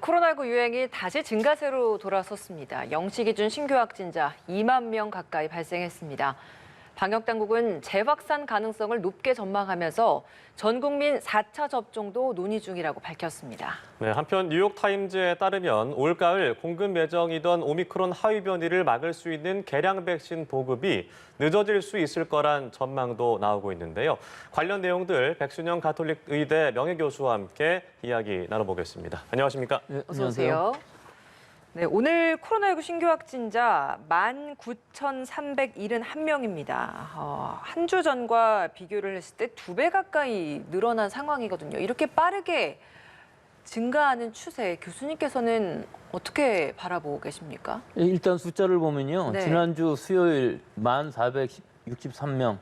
코로나19 유행이 다시 증가세로 돌아섰습니다. 0시 기준 신규 확진자 2만 명 가까이 발생했습니다. 방역당국은 재확산 가능성을 높게 전망하면서 전 국민 4차 접종도 논의 중이라고 밝혔습니다. 네, 한편 뉴욕타임즈에 따르면 올가을 공급 예정이던 오미크론 하위 변이를 막을 수 있는 개량 백신 보급이 늦어질 수 있을 거란 전망도 나오고 있는데요. 관련 내용들 백순영 가톨릭 의대 명예교수와 함께 이야기 나눠보겠습니다. 안녕하십니까? 네, 어서 오세요. 네, 오늘 코로나19 신규 확진자 19,371명입니다. 한 주 전과 비교를 했을 때 2배 가까이 늘어난 상황이거든요. 이렇게 빠르게 증가하는 추세, 교수님께서는 어떻게 바라보고 계십니까? 일단 숫자를 보면요. 네. 지난주 수요일 1,463명,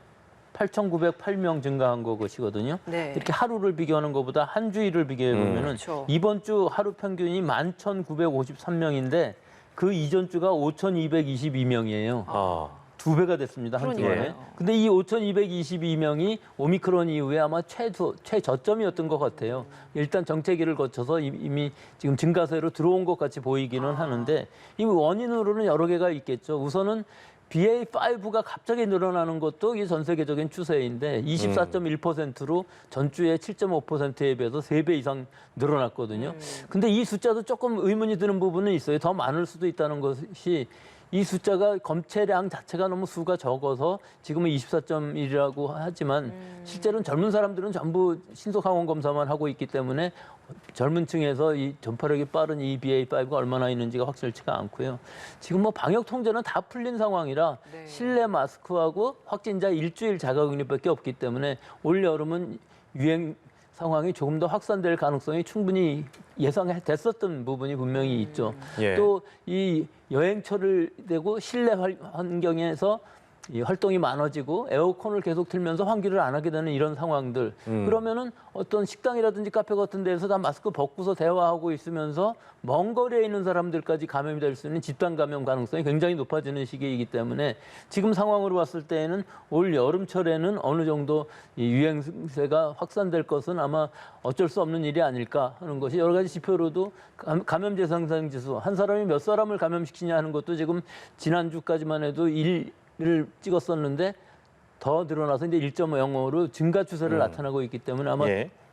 8,908명 증가한 것이거든요. 네. 이렇게 하루를 비교하는 것보다 한 주일을 비교해 보면은 그렇죠. 이번 주 하루 평균이 11,953명인데 그 이전 주가 5,222명이에요. 두 배가 됐습니다, 한 주에. 그러니까요. 근데 이 5,222명이 오미크론 이후에 아마 최저점이었던 것 같아요. 일단 정체기를 거쳐서 이미 지금 증가세로 들어온 것 같이 보이기는 하는데 이 원인으로는 여러 개가 있겠죠. 우선은 BA5가 갑자기 늘어나는 것도 이게 전 세계적인 추세인데 24.1%로 전주에 7.5%에 비해서 3배 이상 늘어났거든요. 근데 이 숫자도 조금 의문이 드는 부분은 있어요. 더 많을 수도 있다는 것이 이 숫자가 검체량 자체가 너무 수가 적어서 지금은 24.1이라고 하지만 실제로는 젊은 사람들은 전부 신속 항원 검사만 하고 있기 때문에 젊은 층에서 이 전파력이 빠른 이 BA5가 얼마나 있는지가 확실치가 않고요. 지금 뭐 방역 통제는 다 풀린 상황이라 네. 실내 마스크하고 확진자 일주일 자가격리밖에 없기 때문에 올 여름은 유행 상황이 조금 더 확산될 가능성이 충분히 예상됐었던 부분이 분명히 있죠. 예. 또 이 여행철을 되고 실내 환경에서 이 활동이 많아지고 에어컨을 계속 틀면서 환기를 안 하게 되는 이런 상황들. 그러면은 어떤 식당이라든지 카페 같은 데서 다 마스크 벗고서 대화하고 있으면서 먼 거리에 있는 사람들까지 감염이 될 수 있는 집단 감염 가능성이 굉장히 높아지는 시기이기 때문에 지금 상황으로 봤을 때에는 올 여름철에는 어느 정도 이 유행세가 확산될 것은 아마 어쩔 수 없는 일이 아닐까 하는 것이 여러 가지 지표로도 감염제 상상 지수 한 사람이 몇 사람을 감염시키냐 하는 것도 지금 지난주까지만 해도 를 찍었었는데 더 늘어나서 이제 1.05로 증가 추세를 나타나고 있기 때문에 아마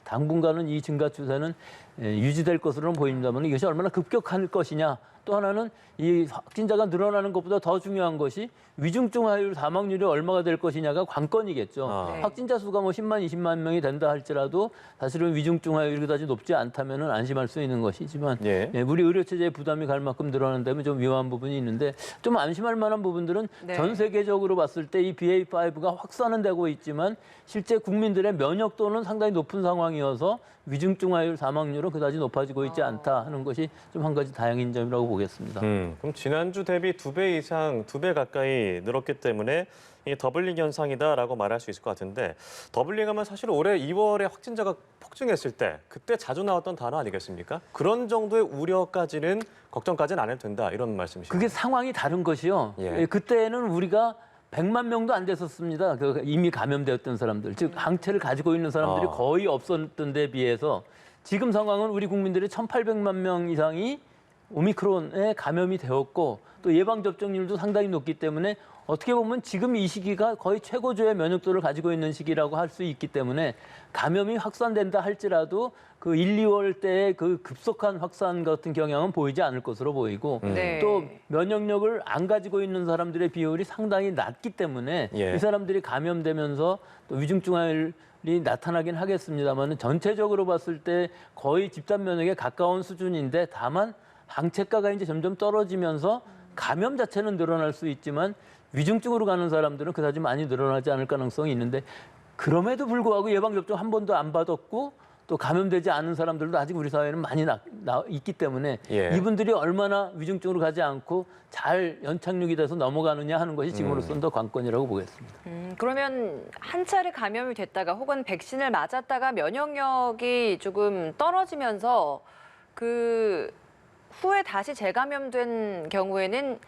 당분간은 이 증가 추세는 유지될 것으로는 보입니다만 이것이 얼마나 급격할 것이냐. 또 하나는 이 확진자가 늘어나는 것보다 더 중요한 것이 위중증 화율 사망률이 얼마가 될 것이냐가 관건이겠죠. 네. 확진자 수가 뭐 10만, 20만 명이 된다 할지라도 사실은 위중증 화율이 그다지 높지 않다면 안심할 수 있는 것이지만 우리 의료체제에 부담이 갈 만큼 늘어난다면 좀 위험한 부분이 있는데 좀 안심할 만한 부분들은 네. 전 세계적으로 봤을 때 이 BA5가 확산은 되고 있지만 실제 국민들의 면역도는 상당히 높은 상황이어서 위중증 화율 사망률은 그다지 높아지고 있지 않다 하는 것이 좀 한 가지 다행인 점이라고 보겠습니다. 그럼 지난주 대비 2배 이상, 2배 가까이 늘었기 때문에 이 더블링 현상이다라고 말할 수 있을 것 같은데 더블링하면 사실 올해 2월에 확진자가 폭증했을 때 그때 자주 나왔던 단어 아니겠습니까? 그런 정도의 우려까지는 걱정까지는 안 해도 된다 이런 말씀이시죠? 그게 상황이 다른 것이요. 그때는 우리가 100만 명도 안 됐었습니다. 이미 감염되었던 사람들, 즉 항체를 가지고 있는 사람들이 거의 없었던 데 비해서 지금 상황은 우리 국민들의 1,800만 명 이상이 오미크론에 감염이 되었고 또 예방접종률도 상당히 높기 때문에 어떻게 보면 지금 이 시기가 거의 최고조의 면역도를 가지고 있는 시기라고 할 수 있기 때문에 감염이 확산된다 할지라도 그 1, 2월 때의 그 급속한 확산 같은 경향은 보이지 않을 것으로 보이고 네. 또 면역력을 안 가지고 있는 사람들의 비율이 상당히 낮기 때문에 이 사람들이 감염되면서 또 위중증 화율이 나타나긴 하겠습니다만 전체적으로 봤을 때 거의 집단 면역에 가까운 수준인데 다만 항체가가 이제 점점 떨어지면서 감염 자체는 늘어날 수 있지만 위중증으로 가는 사람들은 그다지 많이 늘어나지 않을 가능성이 있는데 그럼에도 불구하고 예방접종 한 번도 안 받았고 또 감염되지 않은 사람들도 아직 우리 사회에는 많이 있기 때문에 이분들이 얼마나 위중증으로 가지 않고 잘 연착륙이 돼서 넘어가느냐 하는 것이 지금으로서는 더 관건이라고 보겠습니다. 그러면 한 차례 감염이 됐다가 혹은 백신을 맞았다가 면역력이 조금 떨어지면서 그 후에 다시 재감염된 경우에는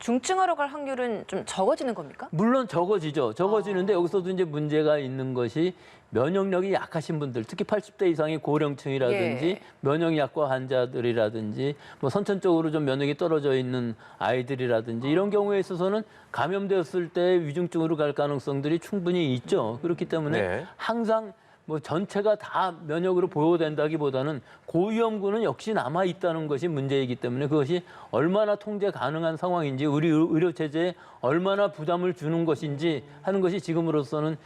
중증화로 갈 확률은 좀 적어지는 겁니까? 물론 적어지죠. 적어지는데 여기서도 이제 문제가 있는 것이 면역력이 약하신 분들, 특히 80대 이상의 고령층이라든지 예. 면역 약과 환자들이라든지 뭐 선천적으로 좀 면역이 떨어져 있는 아이들이라든지 이런 경우에 있어서는 감염되었을 때 위중증으로 갈 가능성들이 충분히 있죠. 그렇기 때문에 네. 항상 뭐 전체가 다 면역으로 보호된다기보다는 고위험군은 역시 남아 있다는 것이 문제이기 때문에 그것이 얼마나 통제 가능한 상황인지 우리 의료 체제에 얼마나 부담을 주는 것인지 하는 것이 지금으로서는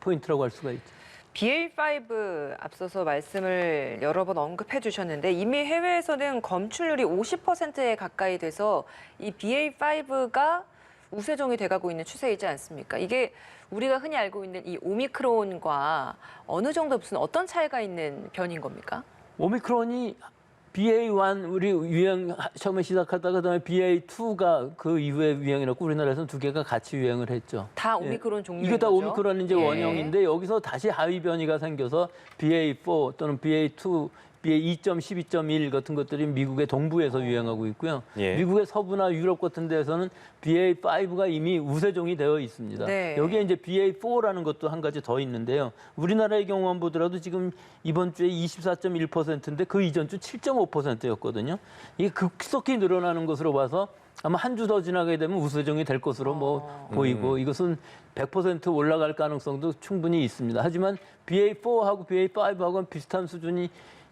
포인트라고 할 수가 있죠. BA.5 앞서서 말씀을 여러 번 언급해 주셨는데 이미 해외에서는 검출률이 50%에 가까이 돼서 이 BA.5가 우세종이 돼가고 있는 추세이지 않습니까? 이게 우리가 흔히 알고 있는 이 오미크론과 어느 정도 무슨 어떤 차이가 있는 변인 겁니까? 오미크론이 BA1 우리 유행 처음에 시작하다가 그다음에 BA2가 그 이후에 유행이었고 우리나라에서는 두 개가 같이 유행을 했죠. 다 오미크론 종류인 이게 다 거죠? 오미크론 이제 예. 원형인데 여기서 다시 하위 변이가 생겨서 BA4 또는 BA2, BA2., 12.1 같은 것들이 미국의 동부에서 유행하고 있고요. 예. 미국의 서부나 유럽 같은 데에서는 BA5가 이미 우세종이 되어 있습니다. 네. 여기에 이제 BA4라는 것도 한 가지 더 있는데요. 우리나라의 경우만 보더라도 지금 이번 주에 24.1%인데 그 이전 주 7.5%였거든요. 이게 급속히 늘어나는 것으로 봐서 아마 한 주 더 지나게 되면 우세종이 될 것으로 보이고 이것은 100% 올라갈 가능성도 충분히 있습니다. 하지만 BA4하고 BA5하고는 비슷한 수준이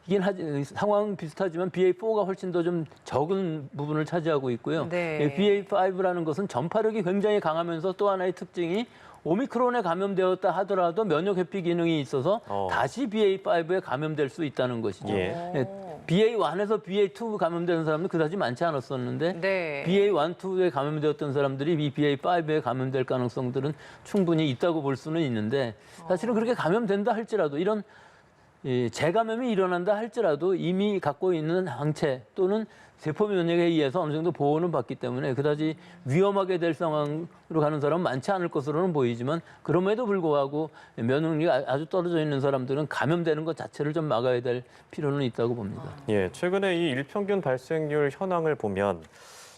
이긴 상황은 비슷하지만 BA4가 훨씬 더 좀 적은 부분을 차지하고 있고요. 네. BA5라는 것은 전파력이 굉장히 강하면서 또 하나의 특징이 오미크론에 감염되었다 하더라도 면역 회피 기능이 있어서 다시 BA5에 감염될 수 있다는 것이죠. 예. BA1에서 BA2 감염되는 사람은 그다지 많지 않았었는데 네. BA1, 2에 감염되었던 사람들이 이 BA5에 감염될 가능성들은 충분히 있다고 볼 수는 있는데 사실은 그렇게 감염된다 할지라도 이런 재감염이 일어난다 할지라도 이미 갖고 있는 항체 또는 세포 면역에 의해서 어느 정도 보호는 받기 때문에 그다지 위험하게 될 상황으로 가는 사람은 많지 않을 것으로는 보이지만 그럼에도 불구하고 면역력이 아주 떨어져 있는 사람들은 감염되는 것 자체를 좀 막아야 될 필요는 있다고 봅니다. 예, 최근에 이 일평균 발생률 현황을 보면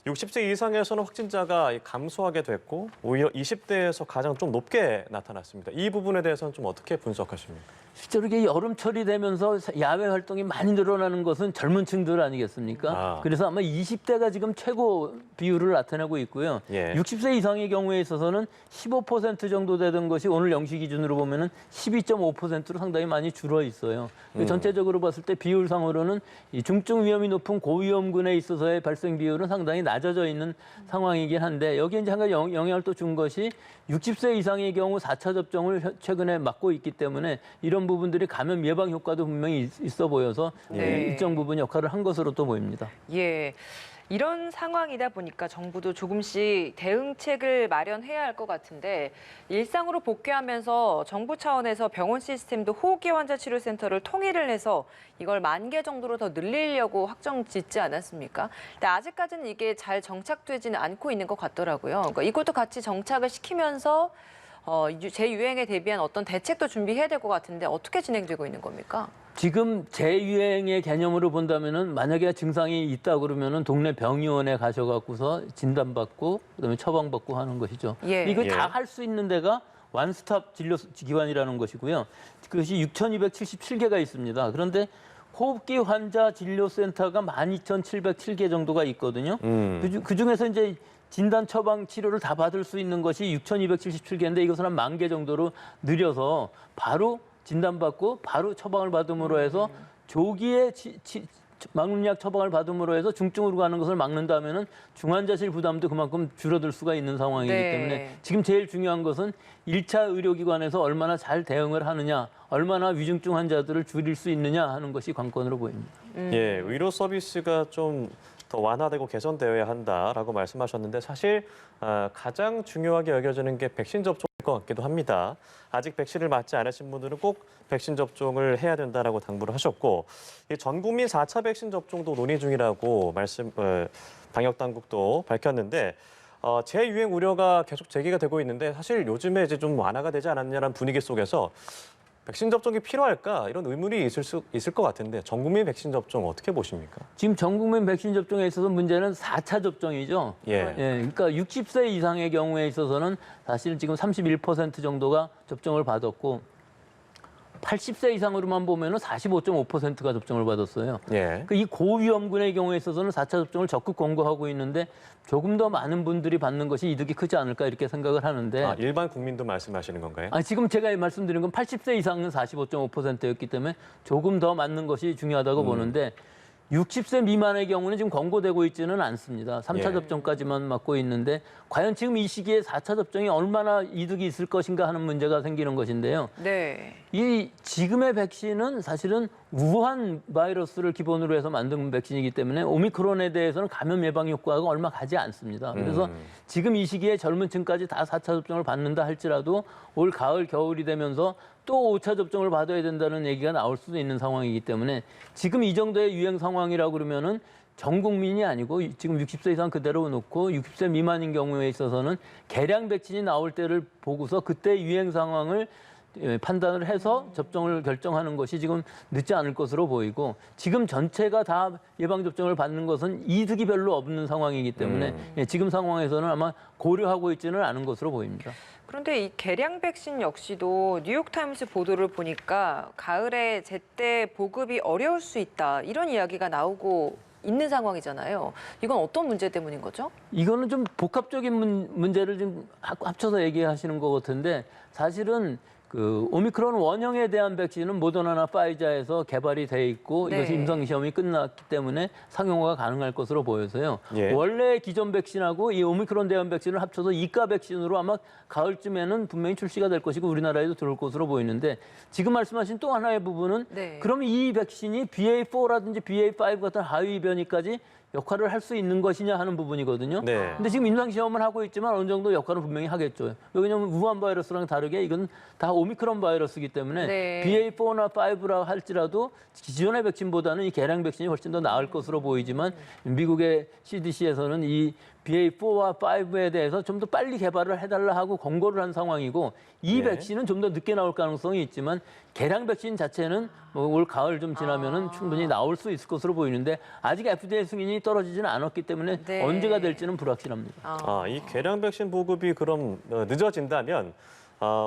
60세 이상에서는 확진자가 감소하게 됐고 오히려 20대에서 가장 좀 높게 나타났습니다. 이 부분에 대해서는 좀 어떻게 분석하십니까? 실제로 이게 여름철이 되면서 야외 활동이 많이 늘어나는 것은 젊은 층들 아니겠습니까? 그래서 아마 20대가 지금 최고 비율을 나타내고 있고요. 예. 60세 이상의 경우에 있어서는 15% 정도 되던 것이 오늘 0시 기준으로 보면은 12.5%로 상당히 많이 줄어 있어요. 전체적으로 봤을 때 비율상으로는 이 중증 위험이 높은 고위험군에 있어서의 발생 비율은 상당히 낮아져 있는 상황이긴 한데 여기에 이제 한 가지 영향을 또 준 것이 60세 이상의 경우 4차 접종을 최근에 맞고 있기 때문에 이런 부분들이 감염 예방 효과도 분명히 있어 보여서 네. 일정 부분 역할을 한 것으로 또 보입니다. 예. 이런 상황이다 보니까 정부도 조금씩 대응책을 마련해야 할 것 같은데 일상으로 복귀하면서 정부 차원에서 병원 시스템도 호흡기 환자 치료센터를 통일을 해서 이걸 10,000개 정도로 더 늘리려고 확정 짓지 않았습니까? 근데 아직까지는 이게 잘 정착되지는 않고 있는 것 같더라고요. 그러니까 이것도 같이 정착을 시키면서 재유행에 대비한 어떤 대책도 준비해야 될 것 같은데 어떻게 진행되고 있는 겁니까? 지금 재유행의 개념으로 본다면은 만약에 증상이 있다 그러면은 동네 병의원에 가셔갖고서 진단받고 그다음에 처방받고 하는 것이죠. 예. 이거 예. 다 할 수 있는 데가 원스톱 진료 기관이라는 것이고요. 그것이 6,277개가 있습니다. 그런데 호흡기 환자 진료센터가 12,707개 정도가 있거든요. 그 중에서 이제 진단, 처방, 치료를 다 받을 수 있는 것이 6,277개인데 이것을 한 10,000개 정도로 늘려서 바로 진단받고 바로 처방을 받음으로 해서 조기에 막lum약 처방을 받음으로 해서 중증으로 가는 것을 막는다면은 중환자실 부담도 그만큼 줄어들 수가 있는 상황이기 네. 때문에 지금 제일 중요한 것은 1차 의료기관에서 얼마나 잘 대응을 하느냐, 얼마나 위중증 환자들을 줄일 수 있느냐 하는 것이 관건으로 보입니다. 예, 의료 서비스가 좀 더 완화되고 개선되어야 한다라고 말씀하셨는데 사실 가장 중요하게 여겨지는 게 백신 접종일 것 같기도 합니다. 아직 백신을 맞지 않으신 분들은 꼭 백신 접종을 해야 된다라고 당부를 하셨고 전 국민 4차 백신 접종도 논의 중이라고 방역 당국도 밝혔는데 재유행 우려가 계속 제기가 되고 있는데 사실 요즘에 이제 좀 완화가 되지 않았냐는 분위기 속에서 백신 접종이 필요할까 이런 의문이 있을 것 같은데 전 국민 백신 접종 어떻게 보십니까? 지금 전 국민 백신 접종에 있어서 문제는 4차 접종이죠. 예. 그러니까 60세 이상의 경우에 있어서는 사실 지금 31% 정도가 접종을 받았고 80세 이상으로만 보면은 45.5%가 접종을 받았어요. 예. 이 고위험군의 경우에 있어서는 4차 접종을 적극 권고하고 있는데 조금 더 많은 분들이 받는 것이 이득이 크지 않을까 이렇게 생각을 하는데 일반 국민도 말씀하시는 건가요? 지금 제가 말씀드린 건 80세 이상은 45.5%였기 때문에 조금 더 맞는 것이 중요하다고 보는데 60세 미만의 경우는 지금 권고되고 있지는 않습니다. 3차 예. 접종까지만 맞고 있는데 과연 지금 이 시기에 4차 접종이 얼마나 이득이 있을 것인가 하는 문제가 생기는 것인데요. 네. 이 지금의 백신은 사실은 우한 바이러스를 기본으로 해서 만든 백신이기 때문에 오미크론에 대해서는 감염 예방 효과가 얼마 가지 않습니다. 그래서 지금 이 시기에 젊은 층까지 다 4차 접종을 받는다 할지라도 올 가을, 겨울이 되면서 또 5차 접종을 받아야 된다는 얘기가 나올 수도 있는 상황이기 때문에 지금 이 정도의 유행 상황이라고 그러면은 전 국민이 아니고 지금 60세 이상 그대로 놓고 60세 미만인 경우에 있어서는 개량 백신이 나올 때를 보고서 그때 유행 상황을 판단을 해서 접종을 결정하는 것이 지금 늦지 않을 것으로 보이고 지금 전체가 다 예방접종을 받는 것은 이득이 별로 없는 상황이기 때문에 지금 상황에서는 아마 고려하고 있지는 않은 것으로 보입니다. 그런데 이 개량 백신 역시도 뉴욕타임스 보도를 보니까 가을에 제때 보급이 어려울 수 있다 이런 이야기가 나오고 있는 상황이잖아요. 이건 어떤 문제 때문인 거죠? 이거는 좀 복합적인 문제를 좀 합쳐서 얘기하시는 것 같은데 사실은 그 오미크론 원형에 대한 백신은 모더나나 파이자에서 개발이 돼 있고 네. 이것이 임상 시험이 끝났기 때문에 상용화가 가능할 것으로 보여서요. 예. 원래 기존 백신하고 이 오미크론 대한 백신을 합쳐서 이가 백신으로 아마 가을쯤에는 분명히 출시가 될 것이고 우리나라에도 들어올 것으로 보이는데 지금 말씀하신 또 하나의 부분은 네. 그럼 이 백신이 BA4라든지 BA5 같은 하위 변이까지 역할을 할 수 있는 것이냐 하는 부분이거든요. 네. 근데 지금 임상 시험을 하고 있지만 어느 정도 역할은 분명히 하겠죠. 왜냐하면 우한 바이러스랑 다르게 이건 다 오미크론 바이러스이기 때문에 네. BA4나 5라 할지라도 기존의 백신보다는 이 개량 백신이 훨씬 더 나을 것으로 보이지만 미국의 CDC에서는 이 BA4와 5에 대해서 좀 더 빨리 개발을 해달라 하고 권고를 한 상황이고 이 네. 백신은 좀 더 늦게 나올 가능성이 있지만 개량 백신 자체는 뭐 올 가을 좀 지나면은 충분히 나올 수 있을 것으로 보이는데 아직 FDA 승인이 떨어지지는 않았기 때문에 네. 언제가 될지는 불확실합니다. 이 개량 백신 보급이 그럼 늦어진다면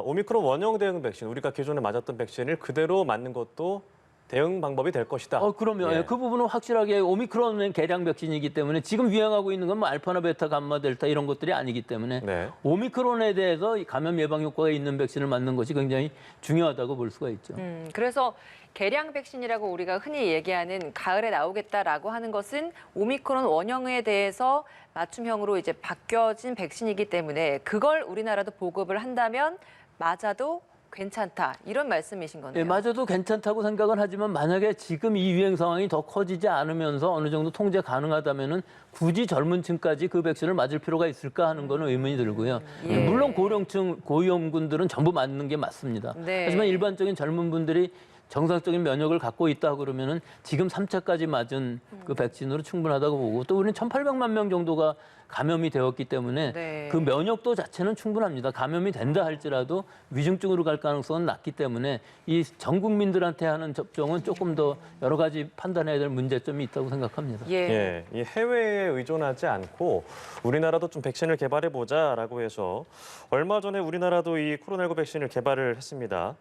오미크론 원형 대응 백신, 우리가 기존에 맞았던 백신을 그대로 맞는 것도 대응 방법이 될 것이다. 그럼요. 예. 그 부분은 확실하게 오미크론은 개량 백신이기 때문에 지금 유행하고 있는 건 뭐 알파나 베타 감마 델타 이런 것들이 아니기 때문에 네. 오미크론에 대해서 이 감염 예방 효과가 있는 백신을 맞는 것이 굉장히 중요하다고 볼 수가 있죠. 그래서 개량 백신이라고 우리가 흔히 얘기하는 가을에 나오겠다라고 하는 것은 오미크론 원형에 대해서 맞춤형으로 이제 바뀌어진 백신이기 때문에 그걸 우리나라도 보급을 한다면 맞아도 괜찮다 이런 말씀이신 거네요. 예, 맞아도 괜찮다고 생각은 하지만 만약에 지금 이 유행 상황이 더 커지지 않으면서 어느 정도 통제 가능하다면은 굳이 젊은 층까지 그 백신을 맞을 필요가 있을까 하는 거는 의문이 들고요. 예. 물론 고령층, 고위험군들은 전부 맞는 게 맞습니다. 네. 하지만 일반적인 젊은 분들이 정상적인 면역을 갖고 있다 그러면은 지금 3차까지 맞은 그 백신으로 충분하다고 보고 또 우리는 1,800만 명 정도가 감염이 되었기 때문에 네. 그 면역도 자체는 충분합니다. 감염이 된다 할지라도 위중증으로 갈 가능성은 낮기 때문에 이 전 국민들한테 하는 접종은 조금 더 여러 가지 판단해야 될 문제점이 있다고 생각합니다. 예. 이 해외에 의존하지 않고 우리나라도 좀 백신을 개발해 보자라고 해서 얼마 전에 우리나라도 이 코로나19 백신을 개발을 했습니다.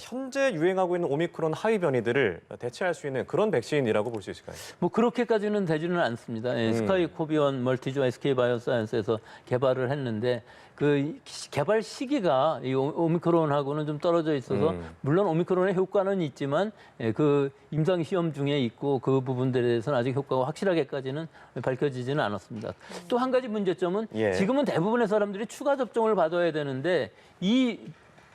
현재 유행하고 있는 오미크론 하위 변이들을 대체할 수 있는 그런 백신이라고 볼 수 있을까요? 뭐 그렇게까지는 되지는 않습니다. 스카이코비원 멀티조 SK 바이오사이언스에서 개발을 했는데 그 개발 시기가 이 오미크론하고는 좀 떨어져 있어서 물론 오미크론의 효과는 있지만 그 임상 시험 중에 있고 그 부분들에 대해서는 아직 효과가 확실하게까지는 밝혀지지는 않았습니다. 또 한 가지 문제점은 예. 지금은 대부분의 사람들이 추가 접종을 받아야 되는데 이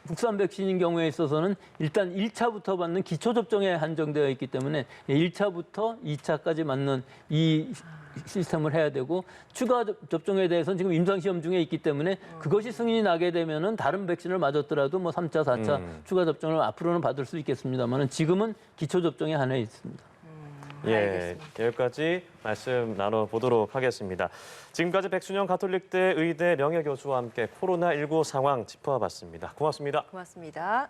국산 백신인 경우에 있어서는 일단 1차부터 받는 기초 접종에 한정되어 있기 때문에 1차부터 2차까지 맞는 이 시스템을 해야 되고 추가 접종에 대해서는 지금 임상 시험 중에 있기 때문에 그것이 승인이 나게 되면은 다른 백신을 맞았더라도 뭐 3차, 4차 추가 접종을 앞으로는 받을 수 있겠습니다만은 지금은 기초 접종에 한해 있습니다. 알겠습니다. 여기까지 말씀 나눠보도록 하겠습니다. 지금까지 백순영 가톨릭대 의대 명예교수와 함께 코로나19 상황 짚어봤습니다. 고맙습니다. 고맙습니다.